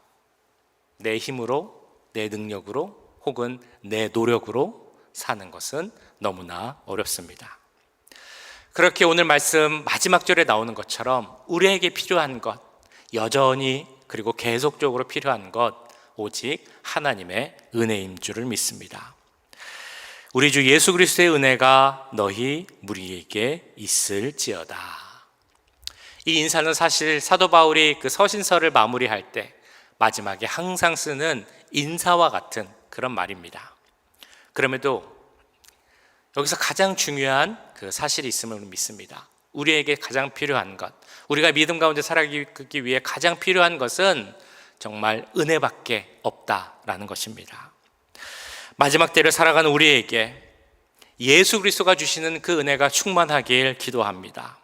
내 힘으로, 내 능력으로, 혹은 내 노력으로 사는 것은 너무나 어렵습니다. 그렇게 오늘 말씀 마지막 절에 나오는 것처럼 우리에게 필요한 것, 여전히 그리고 계속적으로 필요한 것, 오직 하나님의 은혜인 줄을 믿습니다. 우리 주 예수 그리스도의 은혜가 너희 무리에게 있을지어다. 이 인사는 사실 사도 바울이 그 서신서를 마무리할 때 마지막에 항상 쓰는 인사와 같은 그런 말입니다. 그럼에도 여기서 가장 중요한 그 사실이 있음을 믿습니다. 우리에게 가장 필요한 것, 우리가 믿음 가운데 살아가기 위해 가장 필요한 것은 정말 은혜밖에 없다라는 것입니다. 마지막 때를 살아가는 우리에게 예수 그리스도가 주시는 그 은혜가 충만하길 기도합니다.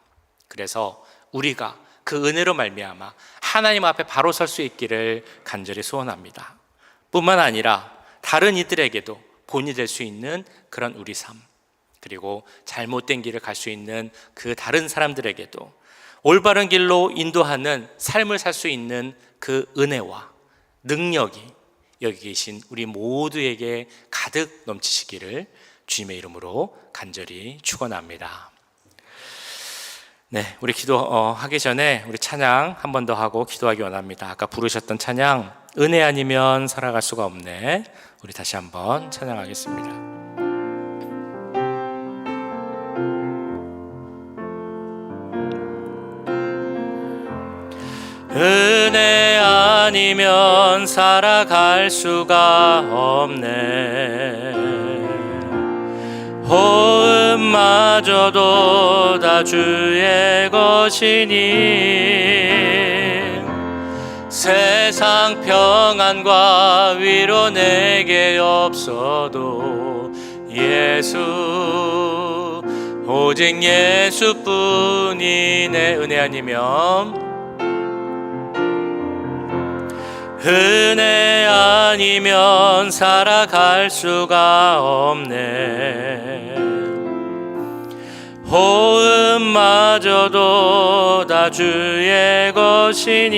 그래서 우리가 그 은혜로 말미암아 하나님 앞에 바로 설 수 있기를 간절히 소원합니다. 뿐만 아니라 다른 이들에게도 본이 될 수 있는 그런 우리 삶, 그리고 잘못된 길을 갈 수 있는 그 다른 사람들에게도 올바른 길로 인도하는 삶을 살 수 있는 그 은혜와 능력이 여기 계신 우리 모두에게 가득 넘치시기를 주님의 이름으로 간절히 축원합니다. 네, 우리 기도하기 전에 우리 찬양 한 번 더 하고 기도하기 원합니다. 아까 부르셨던 찬양, 은혜 아니면 살아갈 수가 없네. 우리 다시 한번 찬양하겠습니다. 은혜 아니면 살아갈 수가 없네. 호흡마저도 다 주의 것이니 세상 평안과 위로 내게 없어도 예수, 오직 예수뿐이네. 은혜 아니면, 은혜 아니면 살아갈 수가 없네. 호흡마저도 다 주의 것이니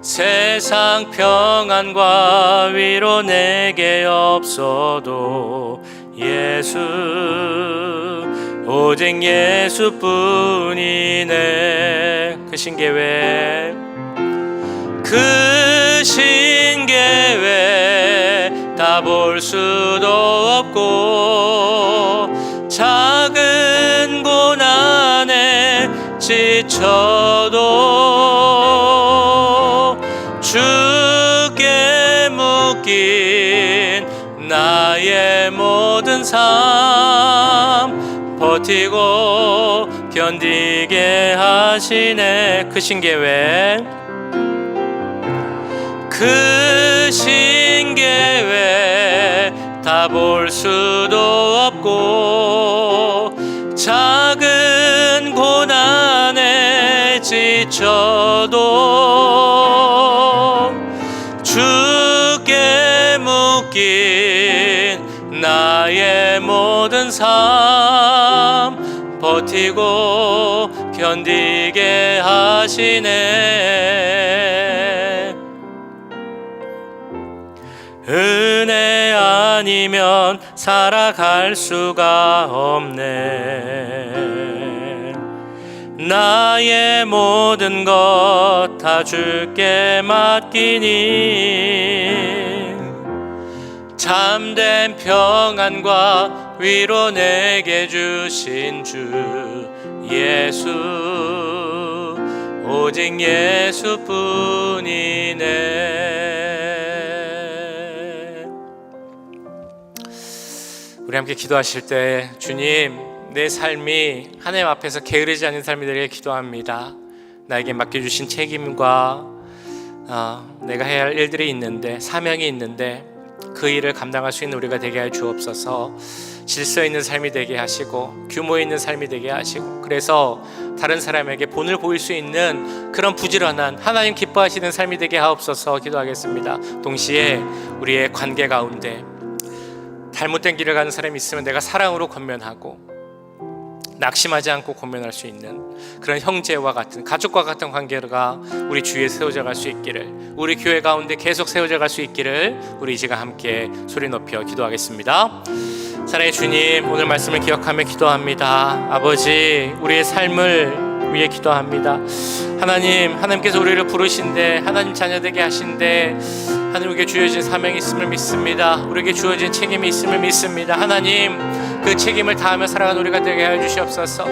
세상 평안과 위로 내게 없어도 예수, 오직 예수뿐이네. 그 신계획, 그 신계획 다 볼 수도 없고 작은 고난에 지쳐도 주께 묶인 나의 모든 삶 버티고 견디게 하시네. 그 신계획, 그 신계획 다 볼 수도 없고 작은 고난에 지쳐도 주께 묶인 나의 모든 삶 버티고 견디게 하시네. 은혜 아니면 살아갈 수가 없네. 나의 모든 것 다 주께 맡기니 참된 평안과 위로 내게 주신 주 예수, 오직 예수뿐이네. 우리 함께 기도하실 때, 주님, 내 삶이 하나님 앞에서 게으르지 않은 삶이 되게 기도합니다. 나에게 맡겨주신 책임과 내가 해야 할 일들이 있는데, 사명이 있는데 그 일을 감당할 수 있는 우리가 되게 해 주옵소서. 질서 있는 삶이 되게 하시고 규모 있는 삶이 되게 하시고, 그래서 다른 사람에게 본을 보일 수 있는 그런 부지런한 하나님 기뻐하시는 삶이 되게 하옵소서 기도하겠습니다. 동시에 우리의 관계 가운데 잘못된 길을 가는 사람이 있으면 내가 사랑으로 권면하고 낙심하지 않고 권면할 수 있는 그런 형제와 같은, 가족과 같은 관계가 우리 주위에 세워져 갈 수 있기를, 우리 교회 가운데 계속 세워져 갈 수 있기를 우리 이제가 함께 소리 높여 기도하겠습니다. 사랑의 주님, 오늘 말씀을 기억하며 기도합니다. 아버지, 우리의 삶을 위해 기도합니다. 하나님께서 우리를 부르신데, 하나님 자녀 되게 하신데 하나님께 주어진 사명이 있음을 믿습니다. 우리에게 주어진 책임이 있음을 믿습니다. 하나님, 그 책임을 다하며 살아가는 우리가 되게 하여 주시옵소서.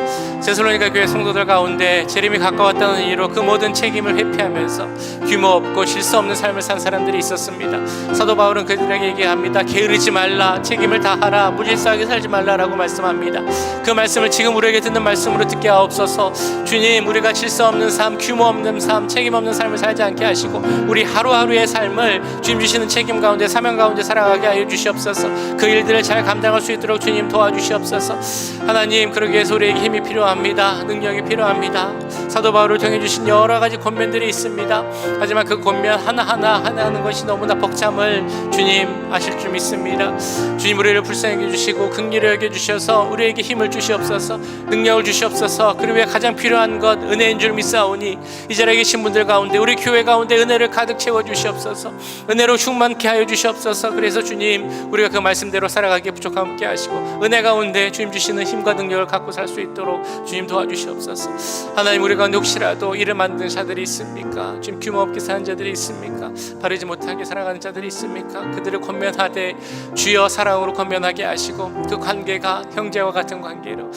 데살로니가 교회 성도들 가운데 재림이 가까웠다는 이유로 그 모든 책임을 회피하면서 규모 없고 질서 없는 삶을 산 사람들이 있었습니다. 사도 바울은 그들에게 얘기합니다. 게으르지 말라, 책임을 다하라, 무질서하게 살지 말라라고 말씀합니다. 그 말씀을 지금 우리에게 듣는 말씀으로 듣게 하옵소서. 주님, 우리가 질서 없는 삶, 규모 없는 삶, 책임 없는 삶을 살지 않게 하시고 우리 하루하루의 삶을 주님 주시는 책임 가운데, 사명 가운데 살아가게 하여 주시옵소서. 그 일들을 잘 감당할 수 있도록 주님 도와주시옵소서. 도와주시옵소서. 하나님, 그러기 위해서 우리에게 힘이 필요합니다. 능력이 필요합니다. 사도 바울을 통해 주신 여러 가지 권면들이 있습니다. 하지만 그 권면 하나하나 하는 것이 너무나 벅참을 주님 아실 줄 믿습니다. 주님, 우리를 불쌍히 여겨주시고 긍휼히 여겨주셔서 우리에게 힘을 주시옵소서, 능력을 주시옵소서. 그리고 가장 필요한 것 은혜인 줄 믿사오니 이 자리에 계신 분들 가운데, 우리 교회 가운데 은혜를 가득 채워주시옵소서. 은혜로 충만케 하여 주시옵소서. 그래서 주님, 우리가 그 말씀대로 살아가기에 부족함 없게 하시고 은혜 가운데 주님 주시는 힘과 능력을 갖고 살 수 있도록 주님 도와주시옵소서. 하나님, 우리 가운데 혹시라도 일을 만든 자들이 있습니까? 주님, 규모 없게 사는 자들이 있습니까? 바르지 못하게 살아가는 자들이 있습니까? 그들을 권면하되 주여 사랑으로 권면하게 하시고 그 관계가 형제와 같은 관계로,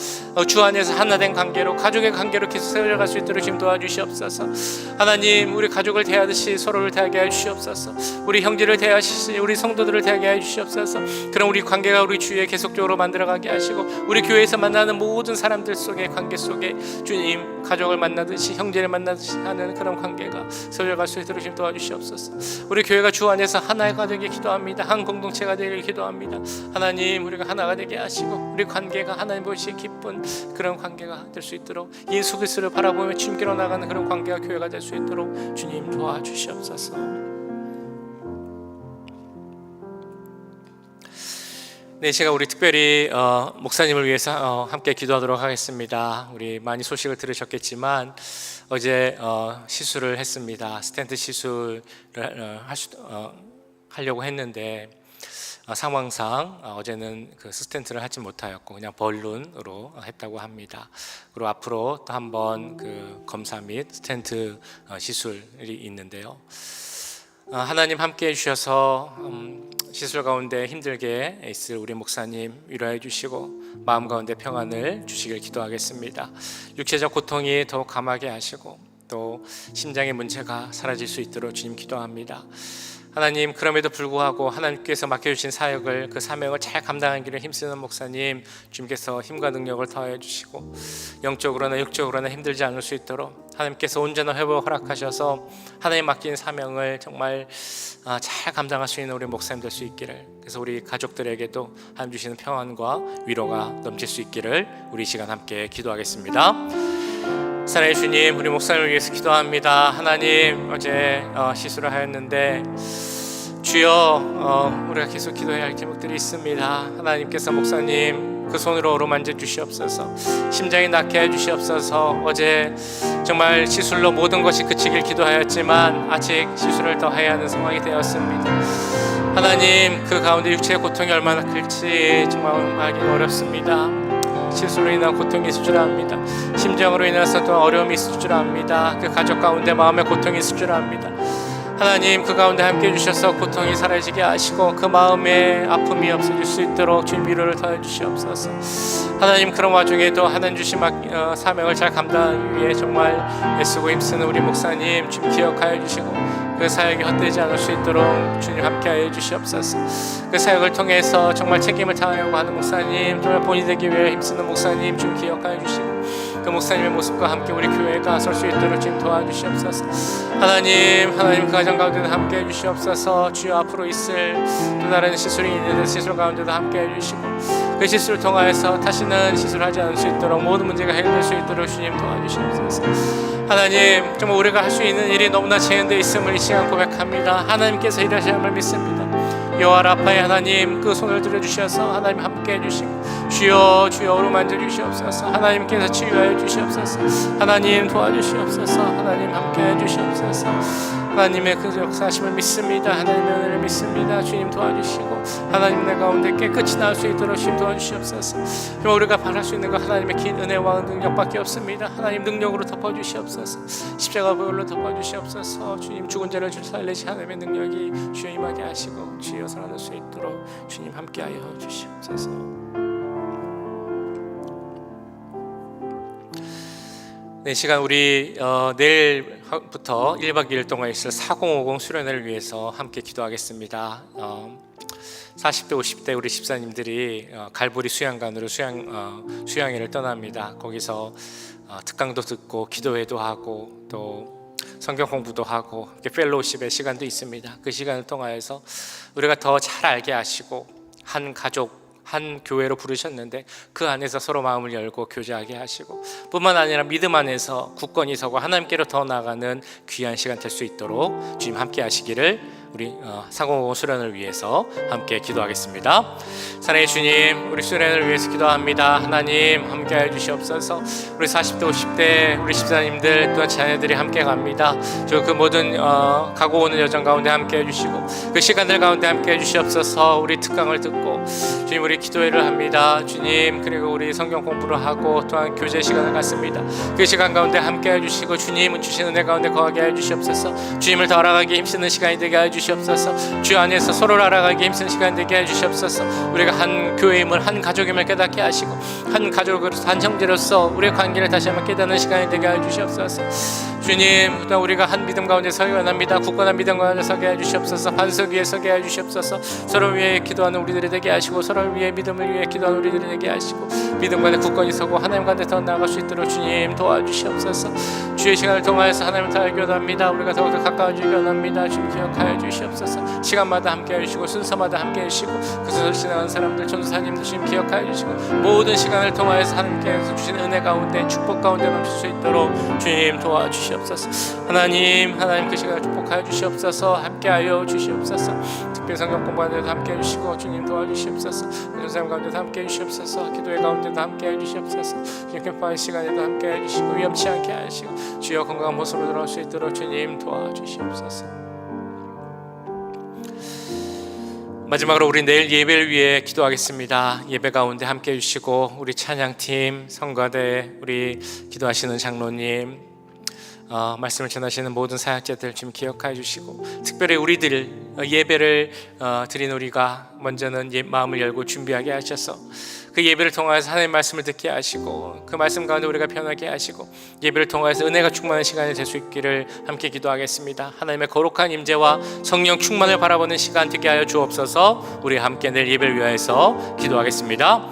주 안에서 하나된 관계로, 가족의 관계로 계속 세워갈 수 있도록 주님 도와주시옵소서. 하나님, 우리 가족을 대하듯이 서로를 대하게 해주시옵소서. 우리 형제를 대하시듯이 우리 성도들을 대하게 해주시옵소서. 그럼 우리 관계가 우리 주위에 계속적으로 만들어가게 하시고 우리 교회에서 만나는 모든 사람들 속에, 관계 속에 주님 가족을 만나듯이 형제를 만나듯이 하는 그런 관계가 세워갈 수 있도록 주님 도와주시옵소서. 우리 교회가 주 안에서 하나의 가족이 기도합니다. 한 공동체가 되길 기도합니다. 하나님, 우리가 하나가 되게 하시고 우리 관계가 하나님 보시기에 기쁜 그런 관계가 될 수 있도록, 예수 그리스도를 바라보며 주님께로 나가는 그런 관계가 교회가 될 수 있도록 주님 도와주시옵소서. 네, 제가 우리 특별히 목사님을 위해서 함께 기도하도록 하겠습니다. 우리 많이 소식을 들으셨겠지만 어제 시술을 했습니다. 스텐트 시술을 하려고 했는데 상황상 어제는 그 스텐트를 하지 못하였고 그냥 벌룬으로 했다고 합니다. 그리고 앞으로 또 한번 그 검사 및 스텐트 시술이 있는데요. 하나님 함께 해주셔서 시술 가운데 힘들게 있을 우리 목사님 위로해 주시고 마음 가운데 평안을 주시길 기도하겠습니다. 육체적 고통이 더욱 감하게 하시고 또 심장의 문제가 사라질 수 있도록 주님 기도합니다. 하나님, 그럼에도 불구하고 하나님께서 맡겨주신 사역을, 그 사명을 잘 감당하기를 힘쓰는 목사님 주님께서 힘과 능력을 더해 주시고 영적으로나 육적으로나 힘들지 않을 수 있도록 하나님께서 온전한 회복을 허락하셔서 하나님 맡긴 사명을 정말 잘 감당할 수 있는 우리 목사님 될 수 있기를, 그래서 우리 가족들에게도 하나님 주시는 평안과 위로가 넘칠 수 있기를 우리 시간 함께 기도하겠습니다. 사랑의 주님, 우리 목사님을 위해서 기도합니다. 하나님, 어제 시술을 하였는데 주여 우리가 계속 기도해야 할 제목들이 있습니다. 하나님께서 목사님 그 손으로 어루만져 주시옵소서. 심장이 낫게 해 주시옵소서. 어제 정말 시술로 모든 것이 그치길 기도하였지만 아직 시술을 더 해야 하는 상황이 되었습니다. 하나님, 그 가운데 육체의 고통이 얼마나 클지 정말 말하기 어렵습니다. 시술로 인한 고통이 있을 줄 압니다. 심정으로 인해서 또 어려움이 있을 줄 압니다. 그 가족 가운데 마음의 고통이 있을 줄 압니다. 하나님, 그 가운데 함께 해주셔서 고통이 사라지게 하시고 그 마음에 아픔이 없어질 수 있도록 주님 위로를 더해 주시옵소서. 하나님, 그런 와중에도 하나님 주신 사명을 잘 감당하기 위해 정말 애쓰고 힘쓰는 우리 목사님 주님 기억하여 주시고 그 사역이 헛되지 않을 수 있도록 주님 함께하여 주시옵소서. 그 사역을 통해서 정말 책임을 다하려고 하는 목사님, 정말 본이 되기 위해 힘쓰는 목사님 주님 기억하여 주시고 그 목사님의 모습과 함께 우리 교회가 설 수 있도록 주님 도와주시옵소서. 하나님 그 가정 가운데도 함께해 주시옵소서. 주여 앞으로 있을 또 다른 시술이 있는데 시술 가운데도 함께해 주시고 그 시술을 통하여서 다시는 시술하지 않을 수 있도록 모든 문제가 해결될 수 있도록 주님 도와주시옵소서. 하나님, 정말 우리가 할 수 있는 일이 너무나 제한되어 있음을 이 시간 고백합니다. 하나님께서 일하심을 믿습니다. 여호와 라파의 하나님, 그 손을 들어주셔서 하나님 함께 해주시고 주여 어루만져 주시옵소서. 하나님께서 치유하여 주시옵소서. 하나님 도와주시옵소서. 하나님 함께 해주시옵소서. 하나님의 그 역사하심을 믿습니다. 하나님의 은혜를 믿습니다. 주님 도와주시고 하나님 내 가운데 깨끗이 나올 수 있도록 주님 도와주시옵소서. 정말 우리가 바랄 수 있는 거 하나님의 긴 은혜와 능력밖에 없습니다. 하나님 능력으로 덮어주시옵소서. 십자가 보혈로 덮어주시옵소서. 주님 죽은 자를 살리시 하나님의 능력이 주여 임하게 하시고 주여 살아날 수 있도록 주님 함께하여 주시옵소서. 네, 시간 우리 내일부터 1박 2일 동안 있을 4050 수련회를 위해서 함께 기도하겠습니다. 40대 50대 우리 집사님들이 갈보리 수양관으로 수양회를 떠납니다. 거기서 특강도 듣고 기도회도 하고 또 성경 공부도 하고 펠로우십의 시간도 있습니다. 그 시간을 통하여서 우리가 더 잘 알게 하시고 한 가족 한 교회로 부르셨는데 그 안에서 서로 마음을 열고 교제하게 하시고, 뿐만 아니라 믿음 안에서 굳건히 서고 하나님께로 더 나아가는 귀한 시간 될 수 있도록 주님 함께 하시기를 우리 상공공 수련을 위해서 함께 기도하겠습니다. 사랑의 주님, 우리 수련을 위해서 기도합니다. 하나님 함께해 주시옵소서. 우리 40대 50대 우리 집사님들 또한 자녀들이 함께 갑니다. 저 그 모든 가고 오는 여정 가운데 함께해 주시고 그 시간들 가운데 함께해 주시옵소서. 우리 특강을 듣고 주님 우리 기도회를 합니다. 주님, 그리고 우리 성경 공부를 하고 또한 교제 시간을 갖습니다. 그 시간 가운데 함께해 주시고 주님은 주신 은혜 가운데 거하게 해 주시옵소서. 주님을 더 알아가기 힘쓰는 시간이 되게 해 주시옵소서. 주 안에서 서로를 알아가기 힘쓰는 시간 되게 해 주시옵소서. 우리가 한 교회임을, 한 가족임을 깨닫게 하시고 한 가족으로서, 한 형제로서 우리의 관계를 다시 한번 깨닫는 시간이 되게 해 주시옵소서. 주님, 우리가 한 믿음 가운데 서기 원합니다. 굳건한 믿음 가운데 서게 해 주시옵소서. 반석 위에 서게 해 주시옵소서. 서로 위해 기도하는 우리들이 되게 하시고 서로 위해 믿음을 위해 기도하는 우리들이 되게 하시고 믿음 가운데 굳건히 서고 하나님 가운데 더 나아갈 수 있도록 주님 도와주시옵소서. 주의 시간을 통하여서 하나님을 더 알게 원합니다. 우리가 더욱더 가까워지게 원합니다. 주님 기억하여 주시옵소서. 시간마다 함께 해주시고 순서마다 함께 해주시고 그 순서를 지나가는 사람들, 전도사님들 주님 기억하여 주시고 모든 시간을 통하여서 하나님께서 주신 은혜 가운데 축복 가운데 넘칠 수 있도록 주님 도와주시옵소서. 하나님 그 시간을 축복하여 주시옵소서. 함께하여 주시옵소서. 특별히 성경 공부하는 데도 함께 해주시고 주님 도와주시옵소서. 전도사님 가운데도 함께 해주시옵소서. 기도회 가운데도 함께 해주시옵소서. 주님 캠프하는 시간에도 함께 해주시고 위험치 않게 하시고 주여 건강한 모습으로 돌아올 수 있도록 주님 도와주시옵소서. 마지막으로 우리 내일 예배를 위해 기도하겠습니다. 예배 가운데 함께 해주시고 우리 찬양팀, 성가대, 우리 기도하시는 장로님, 말씀을 전하시는 모든 사역자들 좀 기억해 주시고 특별히 우리들 예배를 드린 우리가 먼저는 마음을 열고 준비하게 하셔서 그 예배를 통해서 하나님의 말씀을 듣게 하시고 그 말씀 가운데 우리가 변하게 하시고 예배를 통해서 은혜가 충만한 시간이 될 수 있기를 함께 기도하겠습니다. 하나님의 거룩한 임재와 성령 충만을 바라보는 시간 되게 하여 주옵소서. 우리 함께 내일 예배를 위하여서 기도하겠습니다.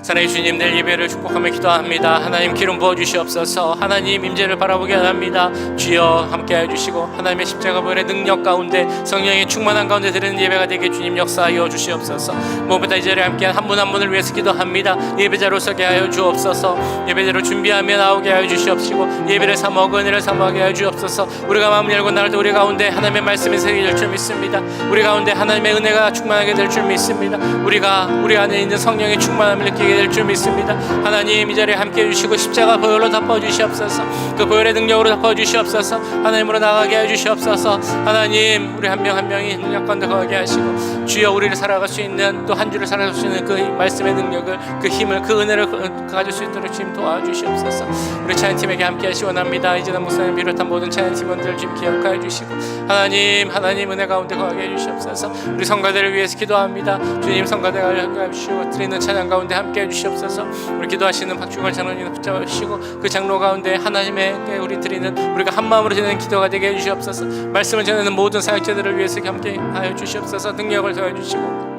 사랑의 주님, 내일 예배를 축복하며 기도합니다. 하나님 기름 부어주시옵소서. 하나님 임재를 바라보게 합니다. 주여 함께해 주시고 하나님의 십자가 부활의 능력 가운데 성령의 충만한 가운데 드리는 예배가 되게 주님 역사하여 주시옵소서. 무엇보다 이 자리에 함께한 한 분 한 분을 위해서 기도합니다. 예배자로 서게 하여 주옵소서. 예배대로 준비하며 나오게 하여 주시옵시고 예배를 사모하고 은혜를 사모하게 하여 주옵소서. 우리가 마음을 열고 나올 때 우리 가운데 하나님의 말씀이 새겨질 줄 믿습니다. 우리 가운데 하나님의 은혜가 충만하게 될 줄 믿습니다. 우리가 우리 안에 있는 성령의 충만함을 느끼게 될 줄 믿습니다. 하나님 이 자리에 함께 해주시고 십자가 보혈로 덮어주시옵소서. 그 보혈의 능력으로 덮어주시옵소서. 하나님으로 나가게 해주시옵소서. 하나님 우리 한 명 한 명이 능력 가운데 거하게 하시고 주여 우리를 살아갈 수 있는 또 한 주를 살아갈 수 있는 그 말씀의 능력을, 그 힘을, 그 은혜를 가질 수 있도록 주님 도와주시옵소서. 우리 찬양팀에게 함께 하시 원합니다. 이제는 목사님 비롯한 모든 찬양팀원들 주님 기억하여 주시고 하나님 은혜 가운데 거하게 해주시옵소서. 우리 성가대를 위해서 기도합니다. 주님 성가대를 함께 해주시고 드리는 찬양 가운데 함께 해주시옵소서. 우리 기도하시는 박중환 장로님 붙잡아 주시고 그 장로 가운데 하나님에게 우리 드리는 우리가 한 마음으로 드리는 기도가 되게 해주시옵소서. 말씀을 전하는 모든 사역자들을 위해서 함께 하여 주시옵소서. 능력을 더해 주시고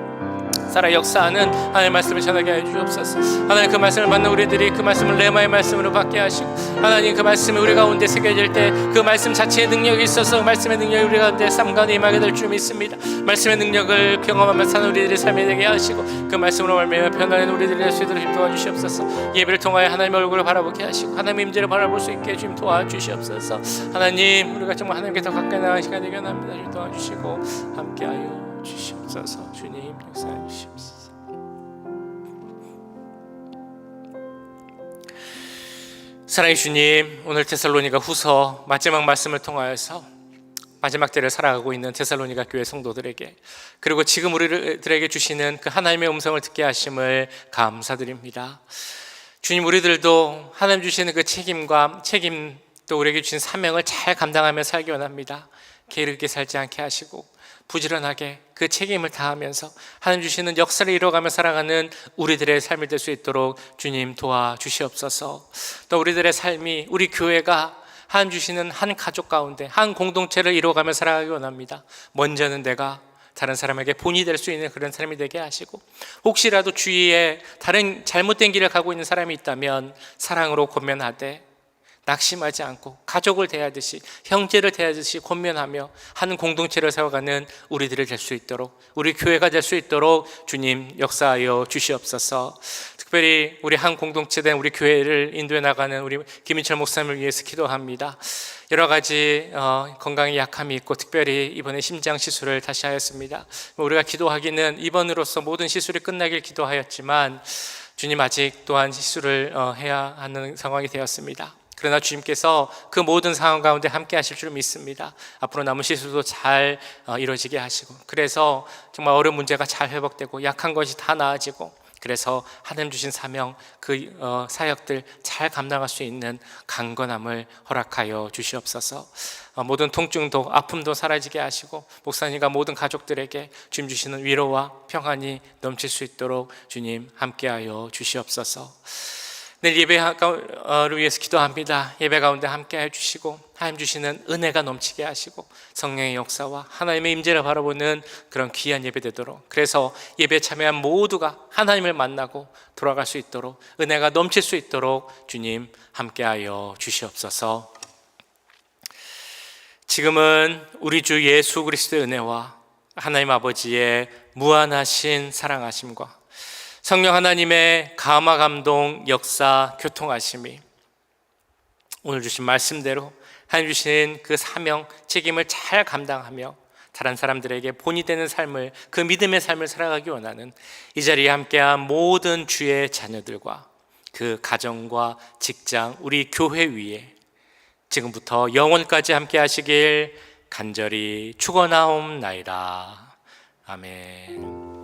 살아 역사하는 하나님의 말씀을 전하게 하여 주옵소서. 하나님 그 말씀을 받는 우리들이 그 말씀을 레마의 말씀으로 받게 하시고 하나님 그 말씀이 우리 가운데 새겨질 때 그 말씀 자체의 능력이 있어서 말씀의 능력이 우리 가운데 삶 가운데 임하게 될 줄 믿습니다. 말씀의 능력을 경험하며 사는 우리들의 삶이 되게 하시고 그 말씀으로 말미암아 변화된 우리들이 될 수 있도록 도와주시옵소서. 예배를 통하여 하나님의 얼굴을 바라보게 하시고 하나님의 임재를 바라볼 수 있게 주님 도와주시옵소서. 하나님 우리가 정말 하나님께 더 가까이 나가는 시간이 되게 합니다. 주님 도와주시고 함께하여 주시옵소서. 주님 역사해 주시옵소서. 사랑의 주님, 오늘 데살로니가 후서 마지막 말씀을 통하여서 마지막 때를 살아가고 있는 데살로니가 교회 성도들에게 그리고 지금 우리들에게 주시는 그 하나님의 음성을 듣게 하심을 감사드립니다. 주님, 우리들도 하나님 주시는 그 책임 또 우리에게 주신 사명을 잘 감당하며 살기 원합니다. 게으르게 살지 않게 하시고 부지런하게 그 책임을 다하면서 하나님 주시는 역사를 이뤄가며 살아가는 우리들의 삶이 될 수 있도록 주님 도와주시옵소서. 또 우리들의 삶이, 우리 교회가 하나님 주시는 한 가족 가운데 한 공동체를 이뤄가며 살아가기 원합니다. 먼저는 내가 다른 사람에게 본이 될 수 있는 그런 삶이 되게 하시고 혹시라도 주위에 다른 잘못된 길을 가고 있는 사람이 있다면 사랑으로 권면하되 낙심하지 않고 가족을 대하듯이, 형제를 대하듯이 권면하며 하는 공동체를 세워가는 우리들이 될 수 있도록, 우리 교회가 될 수 있도록 주님 역사하여 주시옵소서. 특별히 우리 한 공동체된 우리 교회를 인도해 나가는 우리 김인철 목사님을 위해서 기도합니다. 여러 가지 건강에 약함이 있고 특별히 이번에 심장 시술을 다시 하였습니다. 우리가 기도하기는 입원으로서 모든 시술이 끝나길 기도하였지만 주님 아직 또한 시술을 해야 하는 상황이 되었습니다. 그러나 주님께서 그 모든 상황 가운데 함께 하실 줄 믿습니다. 앞으로 남은 시술도 잘 이루어지게 하시고, 그래서 정말 어려운 문제가 잘 회복되고 약한 것이 다 나아지고, 그래서 하나님 주신 사명, 그 사역들 잘 감당할 수 있는 강건함을 허락하여 주시옵소서. 모든 통증도 아픔도 사라지게 하시고, 목사님과 모든 가족들에게 주님 주시는 위로와 평안이 넘칠 수 있도록 주님 함께하여 주시옵소서. 내일 예배를 위해서 기도합니다. 예배 가운데 함께해 주시고 하나님 주시는 은혜가 넘치게 하시고 성령의 역사와 하나님의 임재를 바라보는 그런 귀한 예배 되도록, 그래서 예배에 참여한 모두가 하나님을 만나고 돌아갈 수 있도록, 은혜가 넘칠 수 있도록 주님 함께하여 주시옵소서. 지금은 우리 주 예수 그리스도의 은혜와 하나님 아버지의 무한하신 사랑하심과 성령 하나님의 감화 감동 역사 교통하심이 오늘 주신 말씀대로 하나님 주신 그 사명 책임을 잘 감당하며 다른 사람들에게 본이 되는 삶을, 그 믿음의 삶을 살아가기 원하는 이 자리에 함께한 모든 주의 자녀들과 그 가정과 직장, 우리 교회 위에 지금부터 영원까지 함께 하시길 간절히 축원하옵나이다. 아멘.